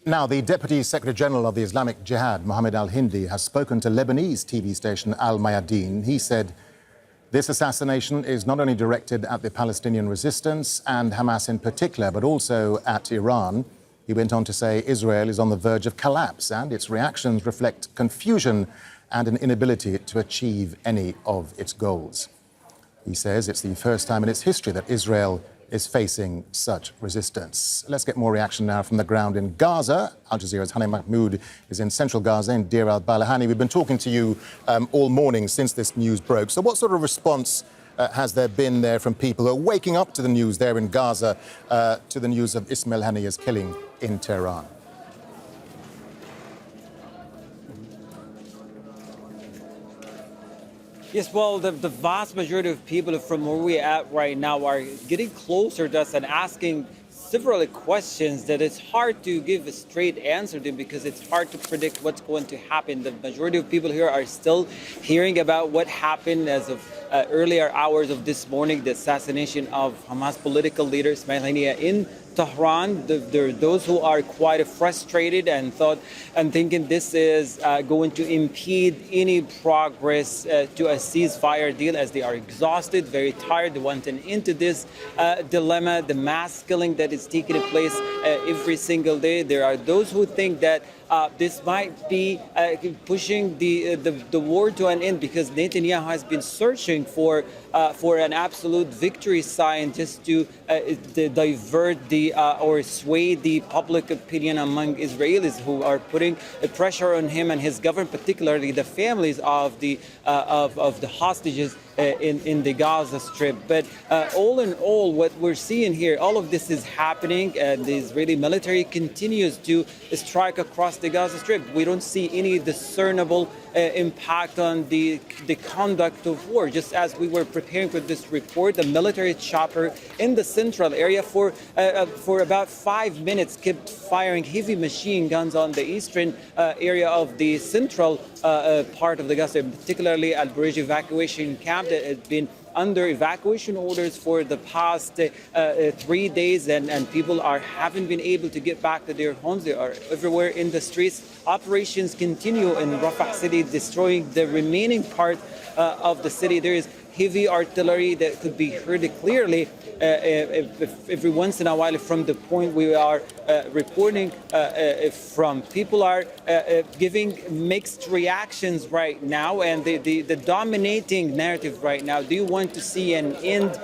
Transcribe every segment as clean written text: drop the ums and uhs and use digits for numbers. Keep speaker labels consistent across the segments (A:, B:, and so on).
A: Now, the Deputy Secretary-General of the Islamic Jihad, Mohammed al-Hindi, has spoken to Lebanese TV station Al-Mayadeen. He said this assassination is not only directed at the Palestinian resistance and Hamas in particular, but also at Iran. He went on to say Israel is on the verge of collapse and its reactions reflect confusion and an inability to achieve any of its goals. He says it's the first time in its history that Israel is facing such resistance. Let's get more reaction now from the ground in Gaza. Al Jazeera's Hani Mahmoud is in central Gaza in Deir el-Balah. Hani, we've been talking to you all morning since this news broke. So what sort of response has there been there from people who are waking up to the news there in Gaza, to the news of Ismail Haniyeh's killing in Tehran?
B: Yes, well, the vast majority of people from where we're at right now are getting closer to us and asking several questions that it's hard to give a straight answer to because it's hard to predict what's going to happen. The majority of people here are still hearing about what happened as of earlier hours of this morning, the assassination of Hamas political leader Ismail Haniyeh in Tehran. There are those who are quite frustrated and thinking this is going to impede any progress to a ceasefire deal, as they are exhausted, very tired. They want an end to this dilemma, the mass killing that is taking place every single day. There are those who think that this might be pushing the war to an end because Netanyahu has been searching for an absolute victory sign just to divert or sway the public opinion among Israelis who are putting pressure on him and his government, particularly the families of the hostages in the Gaza Strip. But all in all, what we're seeing here, all of this is happening, and the Israeli military continues to strike across the Gaza Strip. We don't see any discernible impact on the conduct of war. Just as we were preparing for this report, the military chopper in the central area for about 5 minutes kept firing heavy machine guns on the eastern area of the central part of the Gaza, particularly al-Verge evacuation camp that has been under evacuation orders for the past 3 days, and people haven't been able to get back to their homes. They are everywhere in the streets. Operations continue in Rafah city, destroying the remaining part of the city. There is heavy artillery that could be heard clearly every once in a while from the point we are reporting from. People are giving mixed reactions right now, and the dominating narrative right now, do you want to see an end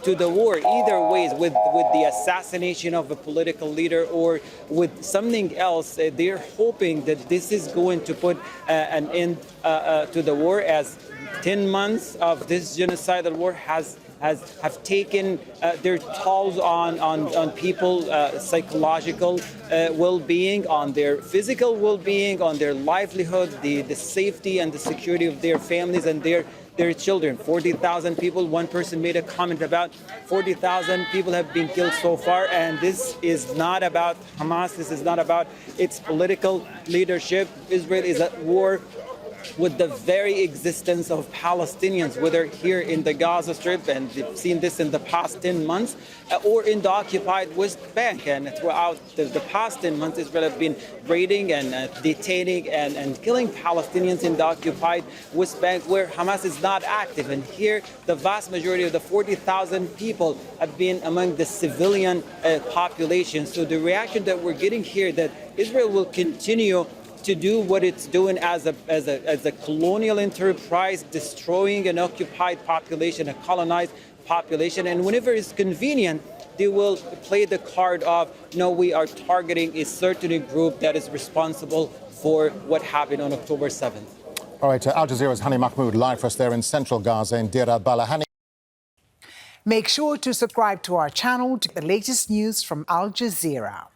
B: to the war? Either ways, with the assassination of a political leader or with something else, they're hoping that this is going to put an end to the war, as 10 months of this genocidal war have taken their tolls on people, psychological well-being, on their physical well-being, on their livelihood, the safety and the security of their families and their children. 40,000 people, one person made a comment about 40,000 people have been killed so far, and this is not about Hamas, this is not about its political leadership. Israel is at war with the very existence of Palestinians, whether here in the Gaza Strip, and we've seen this in the past 10 months, or in the occupied West Bank. And throughout the past 10 months, Israel has been raiding and detaining and killing Palestinians in the occupied West Bank, where Hamas is not active. And here, the vast majority of the 40,000 people have been among the civilian population. So the reaction that we're getting here, that Israel will continue to do what it's doing as a colonial enterprise, destroying an occupied population, a colonized population, and whenever it's convenient, they will play the card of, no, we are targeting a certain group that is responsible for what happened on October 7th.
A: All right, Al Jazeera's Hani Mahmoud live for us there in central Gaza in Deir el-Balah. Hani.
C: Make sure to subscribe to our channel to get the latest news from Al Jazeera.